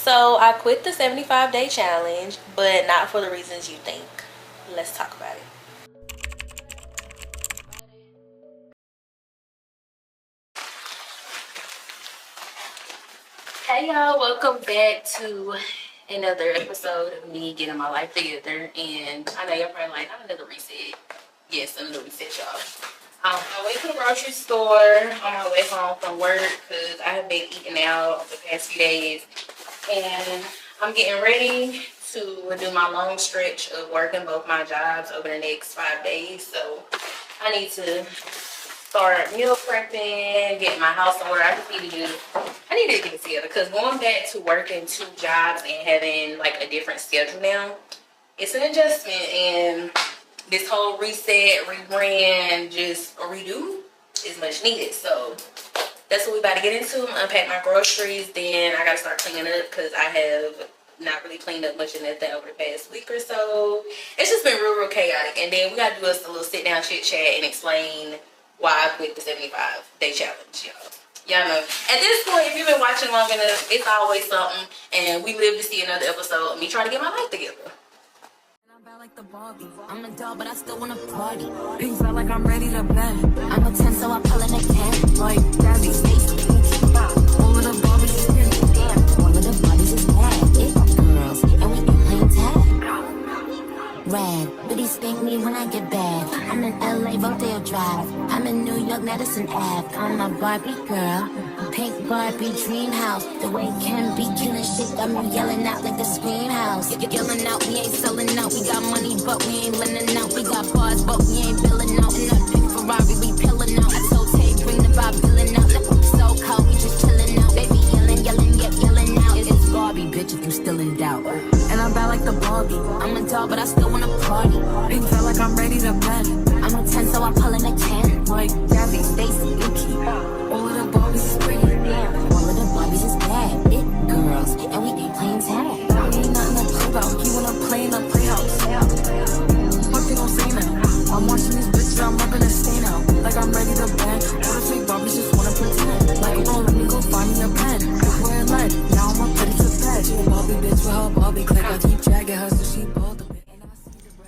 So I quit the 75-day challenge, but not for the reasons you think. Let's talk about it. Hey y'all, welcome back to another episode of me getting my life together. And I know you're probably like, not another reset. Yes, another reset, y'all. I'm on my way to the grocery store on my way home from work because I have been eating out the past few days. And I'm getting ready to do my long stretch of working both my jobs over the next 5 days. So I need to start meal prepping, getting my house in order. I need to get it together because going back to working 2 jobs and having like a different schedule now, it's an adjustment, and this whole reset, rebrand, just a redo is much needed. So that's what we about to get into. I'm gonna unpack my groceries, then I gotta start cleaning up because I have not really cleaned up much of nothing over the past week or so. It's just been real chaotic. And then we gotta do us a little sit down chit chat and explain why I quit the 75-day challenge, y'all. Y'all know, at this point, if you've been watching long enough, it's always something, and we live to see another episode of me trying to get my life together. Like the Barbie. I'm a doll, but I still wanna party. Pink felt like I'm ready to bend. I'm a 10, so I pull in a can. Like Gabby, Stacy, all of the Barbies is skinny. Damn, all of the Barbies is bad. It girls, and we can playing tag. Rad, but he spank me when I get bad. I'm in LA, Rodeo Drive. I'm in New York, Madison Ave. I'm a Barbie girl. Pink Barbie dream house. The way Ken be killing shit got me yelling out like the scream house. Yelling out, we ain't selling out. We got money, but we ain't lending out. We got bars, but we ain't billing out. In that pink Ferrari, we pilling out. I told Tay, bring the vibe, billing out. So cold, we just chilling out. Baby yelling, yelling out. It's Barbie, bitch, if you still in doubt. And I'm bad like the Barbie. I'm a doll, but I still wanna party. Pink felt like I'm ready to bend. I'm a 10, so I pull in a 10. Like Gabby, Stacy, Nikki. All of the Barbies is pretty. All of the Barbies is bad. It girls, and we ain't playing tag. We ain't nothing to play about. You wanna play in the playhouse. Fuck they gon' say now. I'm watching these bitches, I'm up in a stay now. Like I'm ready to bend. All the fake Barbies just wanna pretend. Like, oh, let me go find me a pen. Quit wearing lead, now I'm up ready to bed. She a Barbie bitch with her Barbie click. I keep dragging her so she bald a bit.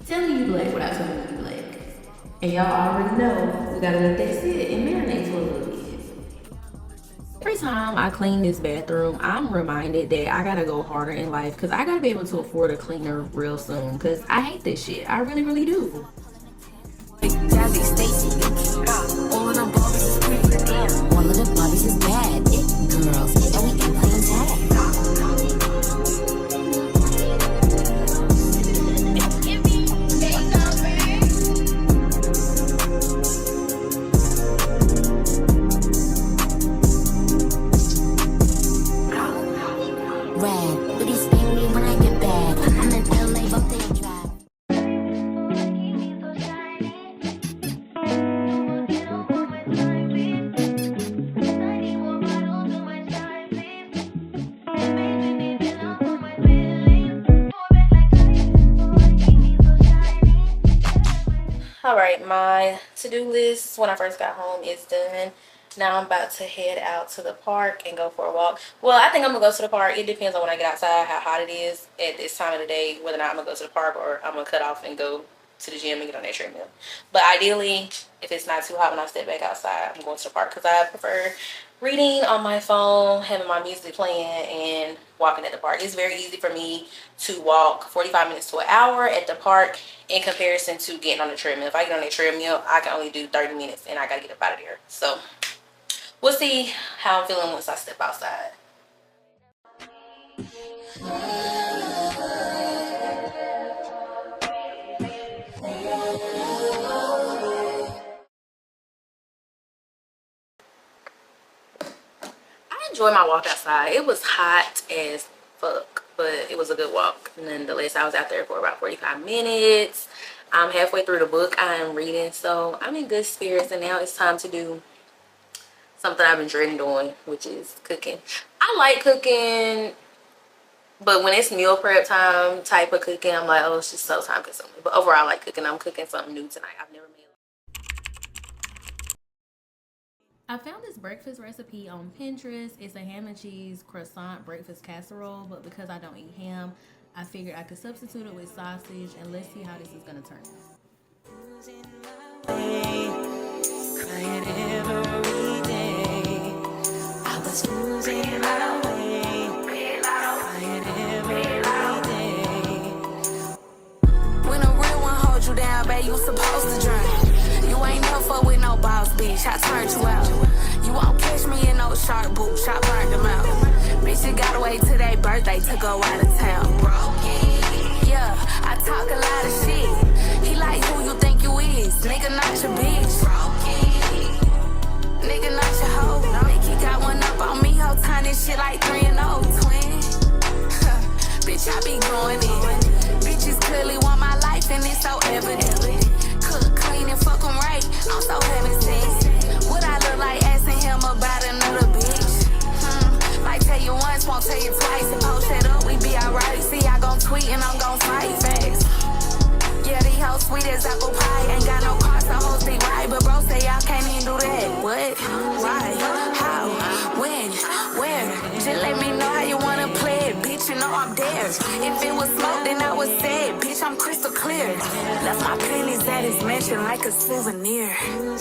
Tell me you black without telling me you black. And y'all already know we gotta let that sit and marinate for a little bit. Every time I clean this bathroom, I'm reminded that I gotta go harder in life because I gotta be able to afford a cleaner real soon because I hate this shit. I really, really do. Jazzy, Stacy, all of the Barbies is pretty. All of the Barbies is bad. It girls, and we ain't playing tag. Rad, but he spank me when I get bad. I'm in LA, Rodeo Drive. Alright, my to-do list when I first got home is done. Now I'm about to head out to the park and go for a walk. Well, I think I'm gonna go to the park. It depends on when I get outside, how hot it is at this time of the day, whether or not I'm gonna go to the park or I'm gonna cut off and go to the gym and get on that treadmill. But ideally, if it's not too hot when I step back outside, I'm going to the park because I prefer reading on my phone, having my music playing, and walking at the park. It's very easy for me to walk 45 minutes to an hour at the park in comparison to getting on the treadmill. If I get on the treadmill, I can only do 30 minutes and I gotta get up out of there. So we'll see how I'm feeling once I step outside. I enjoyed my walk outside. It was hot as fuck, but it was a good walk. Nonetheless, I was out there for about 45 minutes. I'm halfway through the book I am reading, so I'm in good spirits, and now it's time to do something I've been dreading doing, which is cooking. I like cooking, but when it's meal prep time type of cooking, I'm like, oh, it's just so time consuming. But overall, I like cooking. I'm cooking something new tonight. I've never made. I found this breakfast recipe on Pinterest. It's a ham and cheese croissant breakfast casserole, but because I don't eat ham, I figured I could substitute it with sausage, and let's see how this is gonna turn out. Crying every day. I was losing my way. Crying every day. When a real one holds you down, babe, you supposed to drown. You ain't never fuck with no boss, bitch. I turned you out. You won't catch me in no shark boots. I burned them out. Bitch, you gotta wait till their birthday to go out of town. Yeah, I talk a lot of shit. He like who you think you is. Nigga, not your bitch. Nigga, not your hoe. Think he got one up on me. Whole time this shit like 3 and 0 twin. Bitch, I be going in. Bitches clearly want my life and it's so evident. Cook, clean, and fuck 'em right. I'm so heaven sent. What I look like asking him about another bitch? Might tell you once, won't tell you twice. And post that up, we be alright. See, I gon' tweet and I'm gon' fight fast. Yeah, these hoes sweet as apple pie. Ain't got no car, so hoes be right. But bro say y'all can't even do that. What? Why? How? When? Where? Just let me know how you wanna play it. Bitch, you know I'm there. If it was smoke, then I was sad. Bitch, I'm crystal clear. Left my pennies at his mansion like a souvenir.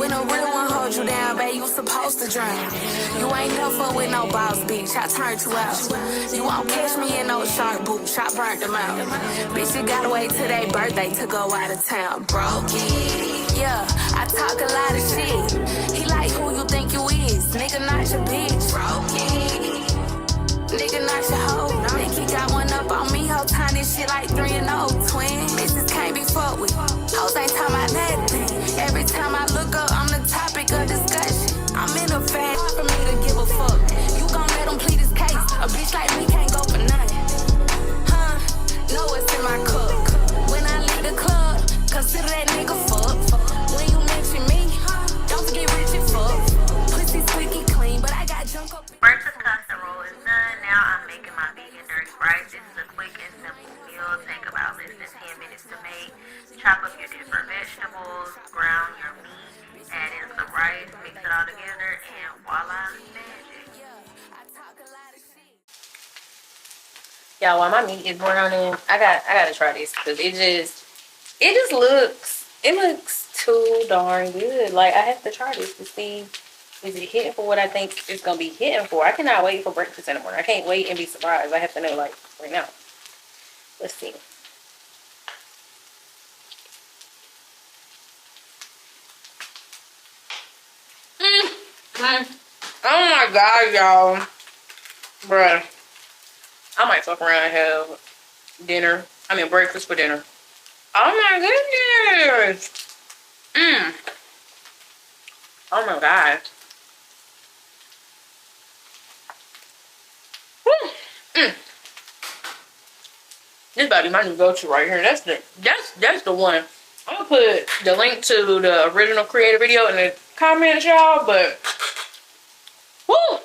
When a real one holds you down, babe, you supposed to drown. You ain't never fuck with no boss, bitch. I turned you out. You won't catch me in no shark boots. I burnt them out. Bitch, you gotta wait till their birthday to go out of town. Broke it. Yeah, I talk a lot of shit. He like who you think you is. Nigga, not your bitch. Broke it. Nigga, not your hoe. Think he got one up on me. Whole time this shit like 3 and 0 twin. Bitches can't be fucked with. Hoes ain't talking about nothing. Every time I look up, I'm the topic of discussion. I'm in a fad for me to give a fuck. You gon' let him plead his case. A bitch like me can't go for nothing. Know what's in my cup. When I leave the club, consider that nigga fuck. When you mention me, don't forget rich and fuck. Pussy squeaky clean, but I got junk up. Breakfast casserole is done. Now I'm making my vegan dirty rice. This is a quick and simple meal. Take about less than 10 minutes to make. Chop up your different vegetables, ground your meat, add in some rice, mix it all together, and voila, magic. Y'all, while my meat is browning, I gotta try this because it looks too darn good. Like, I have to try this to see, is it hitting for what I think it's gonna be hitting for. I cannot wait for breakfast in the morning. I can't wait and be surprised. I have to know, like, right now. Let's see. Oh my god, y'all. Bruh. I might fuck around and have breakfast for dinner. Oh my goodness. Oh my god. This about to be my new go-to right here. That's the one. I'm gonna put the link to the original creator video in the comments, y'all. But woo.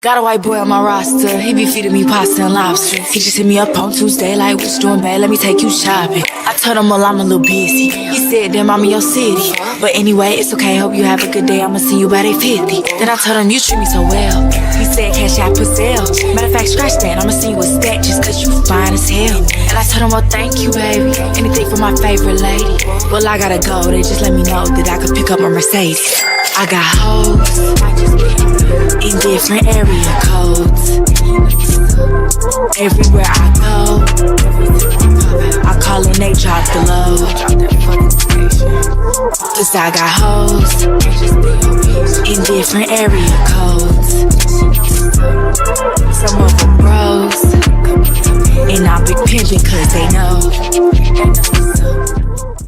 Got a white boy on my roster, he be feeding me pasta and lobster. He just hit me up on Tuesday like, what you doing, babe? Let me take you shopping. I told him, well, I'm a little busy. He said, damn, I'm in your city. But anyway, it's okay, hope you have a good day. I'ma see you by 8:50. Then I told him, you treat me so well. He said, cash out for sale. Matter of fact, scratch that, I'ma see you a stack just cause you fine as hell. And I told him, well, thank you, baby. Anything for my favorite lady. Well, I gotta go, they just let me know that I could pick up my Mercedes. I got hoes in different area codes. Everywhere I go, I call and they drop the load. Cause I got hoes in different area codes. Some of them bros, and I big pimpin' cause they know.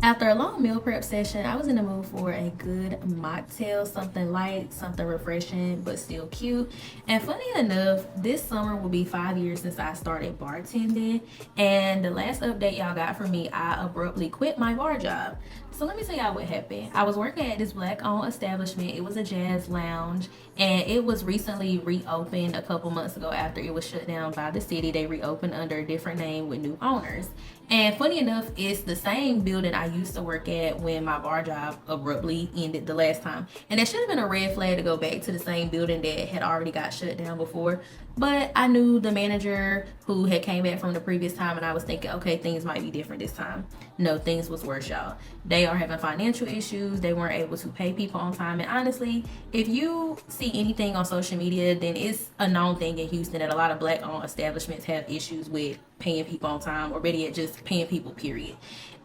After a long meal prep session, I was in the mood for a good mocktail, something light, something refreshing, but still cute. And funny enough, this summer will be 5 years since I started bartending. And the last update y'all got from me, I abruptly quit my bar job. So let me tell y'all what happened. I was working at this black-owned establishment. It was a jazz lounge, and it was recently reopened a couple months ago after it was shut down by the city. They reopened under a different name with new owners. And funny enough, it's the same building I used to work at when my bar job abruptly ended the last time. And that should have been a red flag to go back to the same building that had already got shut down before. But I knew the manager who had came back from the previous time, and I was thinking, okay, things might be different this time. No, things was worse, y'all. They are having financial issues. They weren't able to pay people on time. And honestly, if you see anything on social media, then it's a known thing in Houston that a lot of black-owned establishments have issues with paying people on time, or better yet, just paying people, period.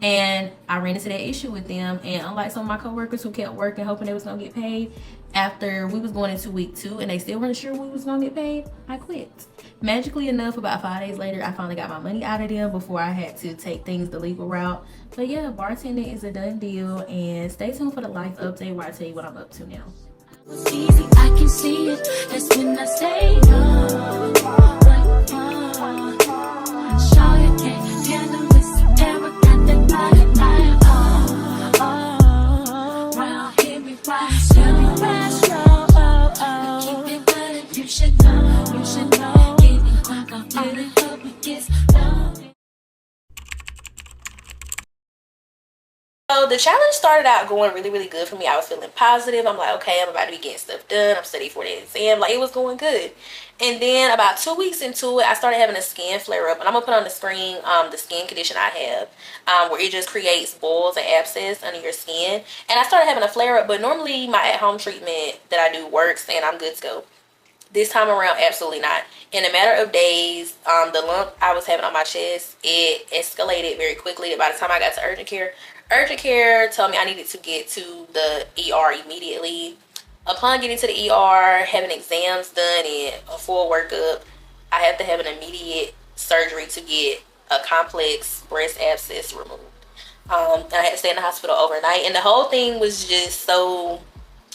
And I ran into that issue with them. And unlike some of my coworkers who kept working, hoping they was gonna get paid, after we was going into week 2 and they still weren't sure we was gonna get paid, I quit. Magically enough, about 5 days later, I finally got my money out of them before I had to take things the legal route. But yeah, bartending is a done deal, and stay tuned for the life update where I tell you what I'm up to now. Easy, I can see it. That's when I stay up. Show you can't handle this. Ever got that body, round here we rise, tell me fast, keep it running. You should know. Getting quick, I'm feeling hope it gets love. So the challenge started out going really, really good for me. I was feeling positive. I'm like, okay, I'm about to be getting stuff done. I'm studying for the exam. Like, it was going good. And then about 2 weeks into it, I started having a skin flare up. And I'm going to put on the screen the skin condition I have, where it just creates boils and abscess under your skin. And I started having a flare up. But normally my at-home treatment that I do works, and I'm good to go. This time around, absolutely not. In a matter of days, the lump I was having on my chest, it escalated very quickly. By the time I got to urgent care told me I needed to get to the ER immediately. Upon getting to the ER, having exams done and a full workup, I had to have an immediate surgery to get a complex breast abscess removed. And I had to stay in the hospital overnight. And the whole thing was just so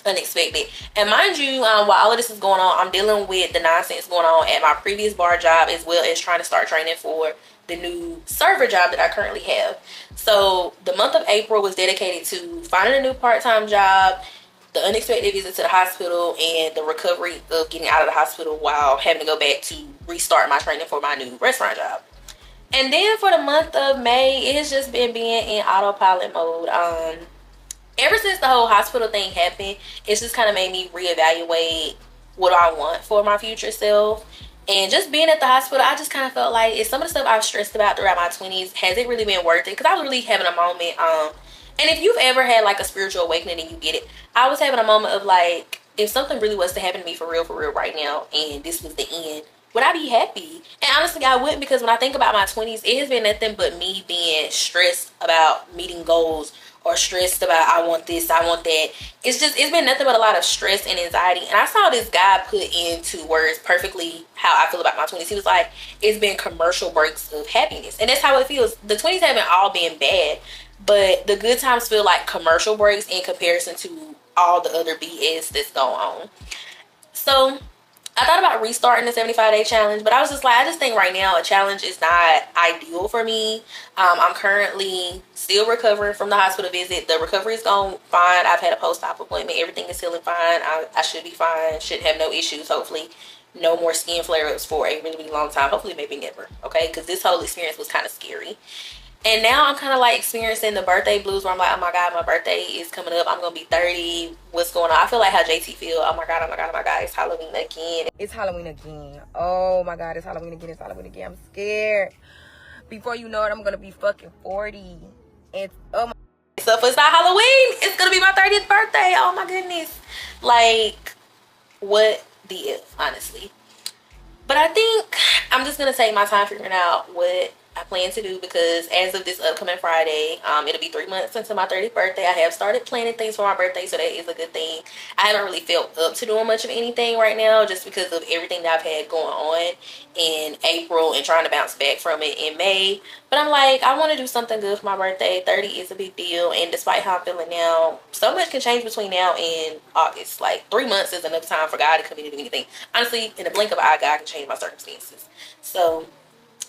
unexpected. And mind you, while all of this is going on, I'm dealing with the nonsense going on at my previous bar job, as well as trying to start training for the new server job that I currently have. So the month of April was dedicated to finding a new part-time job, the unexpected visit to the hospital, and the recovery of getting out of the hospital while having to go back to restart my training for my new restaurant job. And then for the month of May, it has just been being in autopilot mode. Ever since the whole hospital thing happened, it's just kind of made me reevaluate what I want for my future self. And just being at the hospital, I just kind of felt like, some of the stuff I was stressed about throughout my 20s, has it really been worth it? Because I was really having a moment. And if you've ever had like a spiritual awakening and you get it, I was having a moment of like, if something really was to happen to me for real right now, and this was the end, would I be happy? And honestly, I wouldn't, because when I think about my 20s, it has been nothing but me being stressed about meeting goals, or stressed about I want this, I want that. It's been nothing but a lot of stress and anxiety. And I saw this guy put into words perfectly how I feel about my 20s. He was like, it's been commercial breaks of happiness. And that's how it feels. The 20s haven't all been bad, but the good times feel like commercial breaks in comparison to all the other BS that's going on. So I thought about restarting the 75-day challenge, but I was just like, I just think right now a challenge is not ideal for me. I'm currently still recovering from the hospital visit. The recovery is going fine. I've had a post-op appointment. Everything is healing fine. I should be fine. Should have no issues, hopefully. No more skin flare-ups for a really, really long time. Hopefully, maybe never. Okay? Because this whole experience was kind of scary. And now I'm kind of like experiencing the birthday blues, where I'm like, oh my God, my birthday is coming up. I'm going to be 30. What's going on? I feel like how JT feel. Oh my God, oh my God, oh my God. It's Halloween again. It's Halloween again. Oh my God, it's Halloween again. It's Halloween again. I'm scared. Before you know it, I'm going to be fucking 40. It's, oh my. So if it's not Halloween, it's going to be my 30th birthday. Oh my goodness. Like, what the if, honestly. But I think I'm just going to take my time figuring out what I plan to do, because as of this upcoming Friday, it'll be 3 months until my 30th birthday. I have started planning things for my birthday, so that is a good thing. I haven't really felt up to doing much of anything right now, just because of everything that I've had going on in April and trying to bounce back from it in May. But I'm like, I want to do something good for my birthday. 30 is a big deal, and despite how I'm feeling now, so much can change between now and August. Like, 3 months is enough time for God to come in and do anything. Honestly, in the blink of an eye, God can change my circumstances. So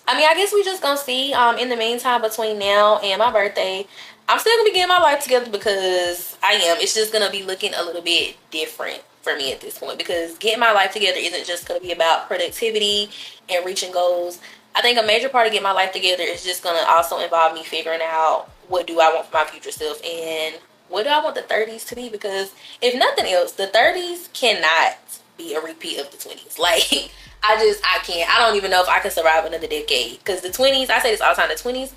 I mean, I guess we just gonna see. In the meantime, between now and my birthday, I'm still gonna be getting my life together because I am. It's just gonna be looking a little bit different for me at this point, because getting my life together isn't just gonna be about productivity and reaching goals. I think a major part of getting my life together is just gonna also involve me figuring out what do I want for my future self and what do I want the 30s to be, because if nothing else, the 30s cannot be a repeat of the 20s. Like, I can't. I don't even know if I can survive another decade, because the 20s, I say this all the time, the 20s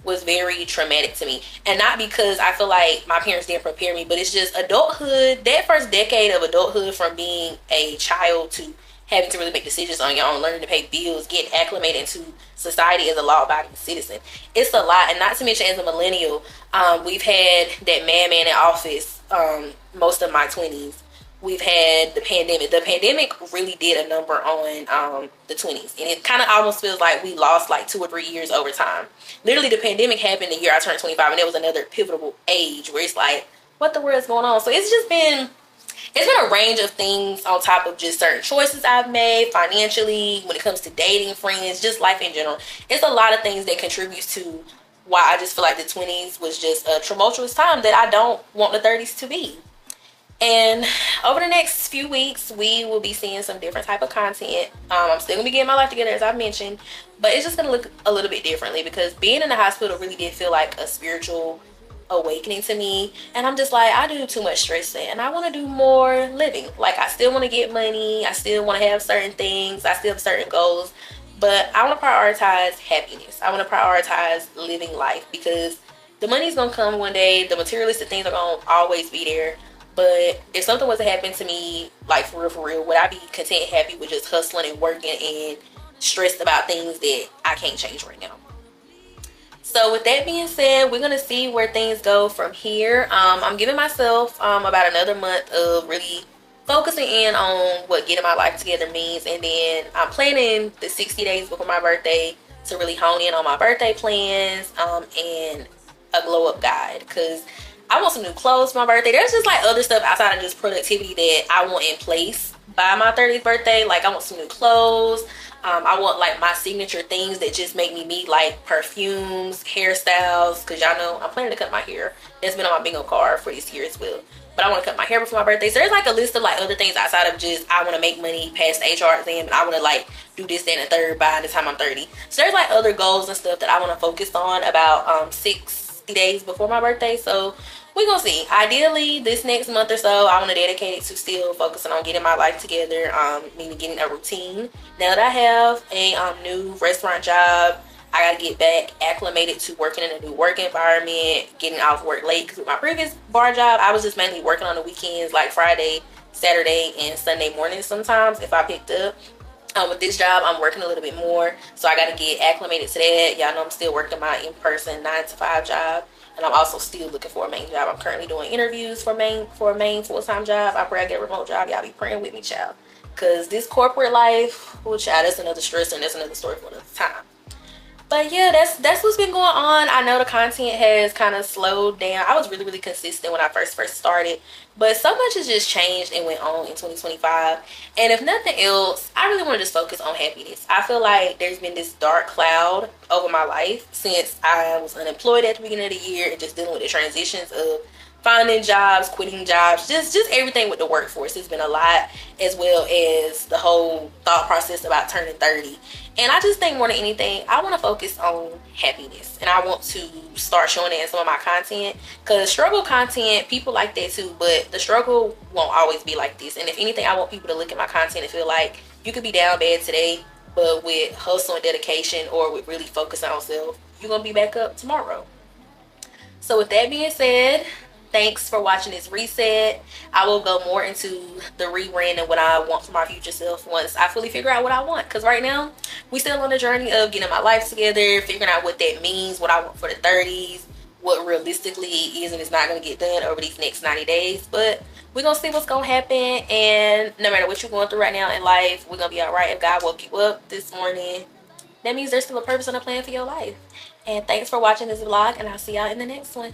was very traumatic to me. And not because I feel like my parents didn't prepare me, but it's just adulthood, that first decade of adulthood, from being a child to having to really make decisions on your own, learning to pay bills, getting acclimated into society as a law-abiding citizen. It's a lot. And not to mention, as a millennial, we've had that madman in office most of my 20s. We've had the pandemic. The pandemic really did a number on the 20s. And it kind of almost feels like we lost like 2 or 3 years over time. Literally, the pandemic happened the year I turned 25, and it was another pivotal age where it's like, what the world is going on? So it's been a range of things, on top of just certain choices I've made financially, when it comes to dating, friends, just life in general. It's a lot of things that contributes to why I just feel like the 20s was just a tumultuous time that I don't want the 30s to be. And over the next few weeks, we will be seeing some different type of content. I'm still gonna be getting my life together, as I mentioned, but it's just gonna look a little bit differently, because being in the hospital really did feel like a spiritual awakening to me. And I'm just like, I do too much stress there, and I want to do more living. Like, I still want to get money, I still want to have certain things, I still have certain goals, but I want to prioritize happiness. I want to prioritize living life, because the money's gonna come one day, the materialistic things are gonna always be there. But if something was to happen to me, like for real, would I be content, happy with just hustling and working and stressed about things that I can't change right now? So with that being said, we're going to see where things go from here. I'm giving myself about another month of really focusing in on what getting my life together means. And then I'm planning the 60 days before my birthday to really hone in on my birthday plans and a glow up guide, because I want some new clothes for my birthday. There's just like other stuff outside of just productivity that I want in place by my 30th birthday. Like, I want some new clothes. I want like my signature things that just make me like perfumes, hairstyles, because y'all know I'm planning to cut my hair. That's been on my bingo card for this year as well. But I want to cut my hair before my birthday. So there's like a list of like other things outside of just I want to make money past the HR exam, and I want to like do this, that, and the third by the time I'm 30. So there's like other goals and stuff that I want to focus on about 60 days before my birthday. So we're gonna see. Ideally, this next month or so, I want to dedicate it to still focusing on getting my life together, meaning getting a routine. Now that I have a new restaurant job, I gotta get back acclimated to working in a new work environment, getting off work late, because with my previous bar job, I was just mainly working on the weekends, like Friday, Saturday, and Sunday mornings sometimes if I picked up. With this job, I'm working a little bit more, so I gotta get acclimated to that. Y'all know I'm still working my in-person 9-to-5 job. And I'm also still looking for a main job. I'm currently doing interviews for a main full-time job. I pray I get a remote job. Y'all be praying with me, child. Because this corporate life, oh, child, that's another stressor, and that's another story for another time. But yeah, that's what's been going on. I know the content has kind of slowed down. I was really consistent when I first started, but so much has just changed and went on in 2025. And if nothing else, I really want to just focus on happiness. I feel like there's been this dark cloud over my life since I was unemployed at the beginning of the year, and just dealing with the transitions of finding jobs, quitting jobs, just everything with the workforce. It's been a lot, as well as the whole thought process about turning 30. And I just think more than anything, I want to focus on happiness, and I want to start showing that in some of my content, because struggle content, people like that too, but the struggle won't always be like this. And if anything, I want people to look at my content and feel like you could be down bad today, but with hustle and dedication, or with really focusing on self, you're gonna be back up tomorrow. So with that being said, thanks for watching this reset. I will go more into the rebrand and what I want for my future self once I fully figure out what I want. Because right now, we still on the journey of getting my life together, figuring out what that means, what I want for the 30s, what realistically is and is not going to get done over these next 90 days. But we're going to see what's going to happen. And no matter what you're going through right now in life, we're going to be all right. If God woke you up this morning, that means there's still a purpose and a plan for your life. And thanks for watching this vlog, and I'll see y'all in the next one.